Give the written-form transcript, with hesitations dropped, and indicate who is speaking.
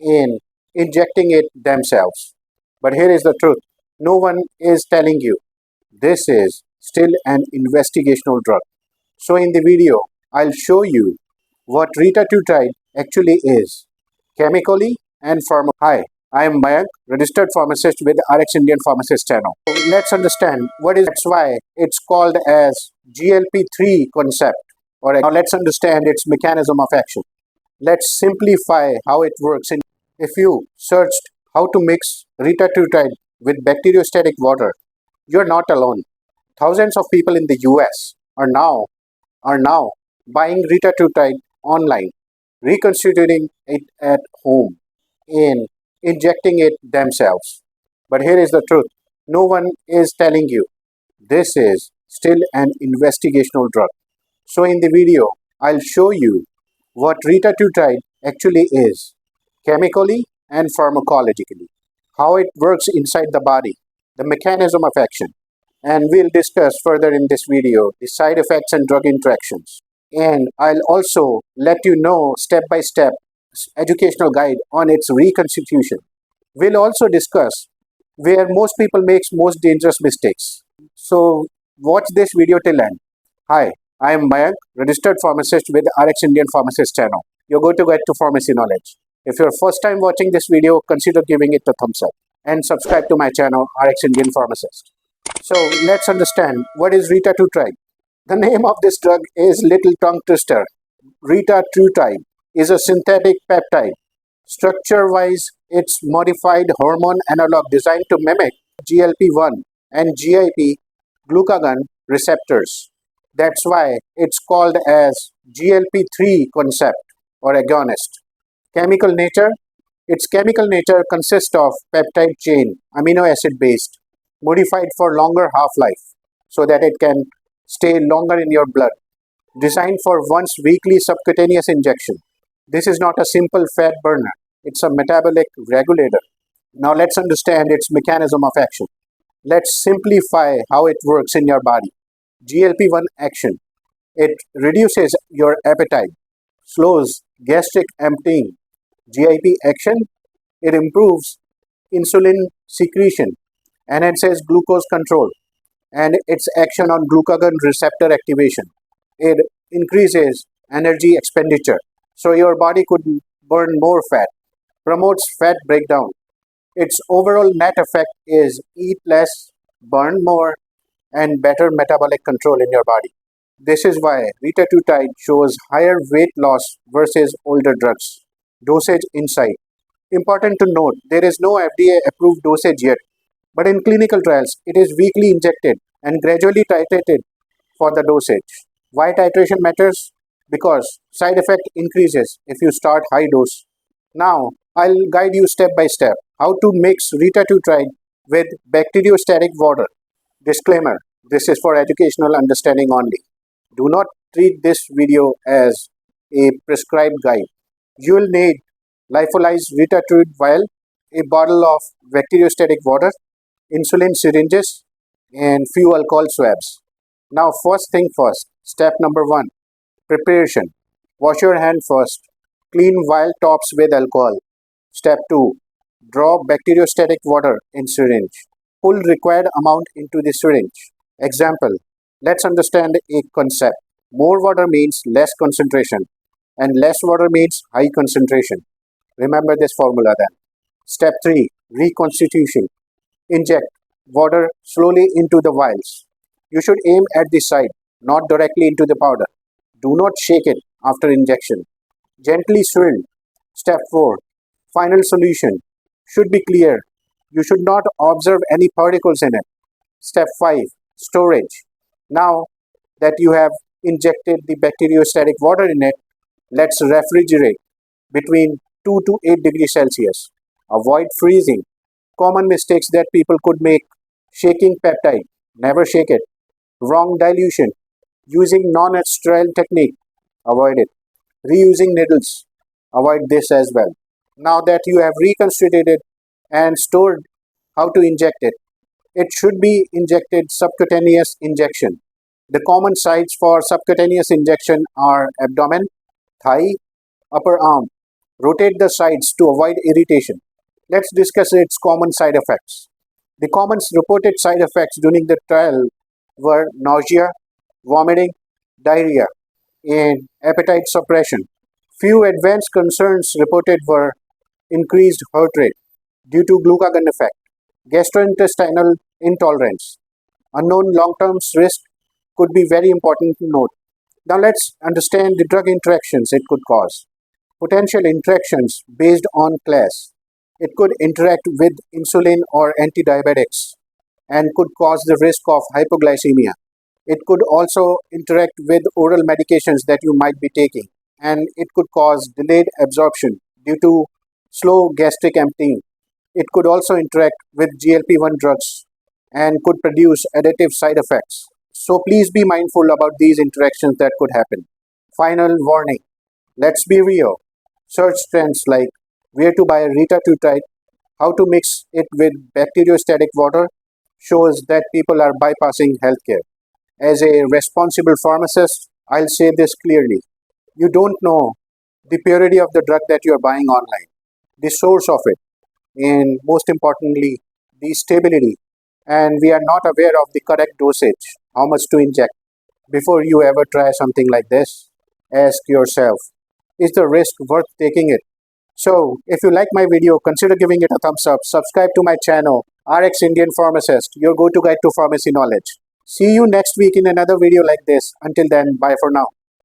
Speaker 1: in injecting it themselves. But here is the truth, no one is telling you. This is still an investigational drug. So, in the video, I'll show you what Retatrutide actually is, chemically and pharma. Hi, I am Mayank, registered pharmacist with RX Indian Pharmacist channel. So let's understand what is that's why it's called as GLP-3 concept. Or now let's understand its mechanism of action. Let's simplify how it works. If you searched how to mix Retatrutide with bacteriostatic water, you're not alone. Thousands of people in the US are now buying Retatrutide online, reconstituting it at home, and injecting it themselves. But here is the truth, no one is telling you. This is still an investigational drug. So, in the video, I'll show you what Retatrutide actually is, chemically and pharmacologically, how it works inside the body, the mechanism of action, and we'll discuss further in this video the side effects and drug interactions. And I'll also let you know step by step educational guide on its reconstitution. We'll also discuss where most people makes most dangerous mistakes. So watch this video till end. Hi, I am Mayank, registered pharmacist with RX Indian Pharmacist channel. You're going to get to pharmacy knowledge. If you're first time watching this video, consider giving it a thumbs up and subscribe to my channel RX Indian Pharmacist. So let's understand what is Retatrutide. The name of this drug is little tongue twister. Retatrutide is a synthetic peptide. Structure-wise, it's modified hormone analog designed to mimic GLP-1 and GIP glucagon receptors. That's why it's called as GLP-3 concept or agonist. Chemical nature. Its chemical nature consists of peptide chain, amino acid based, modified for longer half-life so that it can stay longer in your blood. Designed for once weekly subcutaneous injection. This is not a simple fat burner, it's a metabolic regulator. Now let's understand its mechanism of action. Let's simplify how it works in your body. GLP-1 action. It reduces your appetite, slows gastric emptying. GIP action. It improves insulin secretion, enhances glucose control, and its action on glucagon receptor activation. It increases energy expenditure, so your body could burn more fat, promotes fat breakdown. Its overall net effect is eat less, burn more, and better metabolic control in your body. This is why Retatrutide shows higher weight loss versus older drugs. Dosage insight. Important to note, there is no FDA approved dosage yet, but in clinical trials, it is weekly injected and gradually titrated for the dosage. Why titration matters? Because side effect increases if you start high dose. Now, I'll guide you step by step how to mix Retatrutide with bacteriostatic water. Disclaimer, this is for educational understanding only. Do not treat this video as a prescribed guide. You will need lyophilized Retatrutide vial, a bottle of bacteriostatic water, insulin syringes, and few alcohol swabs. Now, first thing first, step number 1, preparation. Wash your hand first. Clean vial tops with alcohol. Step 2, draw bacteriostatic water in syringe. Pull required amount into the syringe. Example, let's understand a concept. More water means less concentration, and less water means high concentration. Remember this formula then. Step 3, reconstitution. Inject water slowly into the vials. You should aim at the side, not directly into the powder. Do not shake it after injection. Gently swirl. Step 4, final solution. Should be clear. You should not observe any particles in it. Step 5, storage. Now that you have injected the bacteriostatic water in it, let's refrigerate between 2 to 8 degrees Celsius. Avoid freezing. Common mistakes that people could make. Shaking peptide. Never shake it. Wrong dilution. Using non-sterile technique. Avoid it. Reusing needles. Avoid this as well. Now that you have reconstituted and stored how to inject it, it should be injected subcutaneous injection. The common sites for subcutaneous injection are abdomen, thigh, upper arm. Rotate the sides to avoid irritation. Let's discuss its common side effects. The common reported side effects during the trial were nausea, vomiting, diarrhea, and appetite suppression. Few advanced concerns reported were increased heart rate due to glucagon effect, gastrointestinal intolerance. Unknown long-term risk could be very important to note. Now let's understand the drug interactions it could cause. Potential interactions based on class. It could interact with insulin or antidiabetics and could cause the risk of hypoglycemia. It could also interact with oral medications that you might be taking, and it could cause delayed absorption due to slow gastric emptying. It could also interact with GLP-1 drugs and could produce additive side effects. So please be mindful about these interactions that could happen. Final warning. Let's be real. Search trends like where to buy Retatrutide, how to mix it with bacteriostatic water shows that people are bypassing healthcare. As a responsible pharmacist, I'll say this clearly. You don't know the purity of the drug that you're buying online, the source of it, and most importantly, the stability. And we are not aware of the correct dosage, how much to inject. Before you ever try something like this, ask yourself, is the risk worth taking it? So, if you like my video, consider giving it a thumbs up, subscribe to my channel, RX Indian Pharmacist, your go-to guide to pharmacy knowledge. See you next week in another video like this. Until then, bye for now.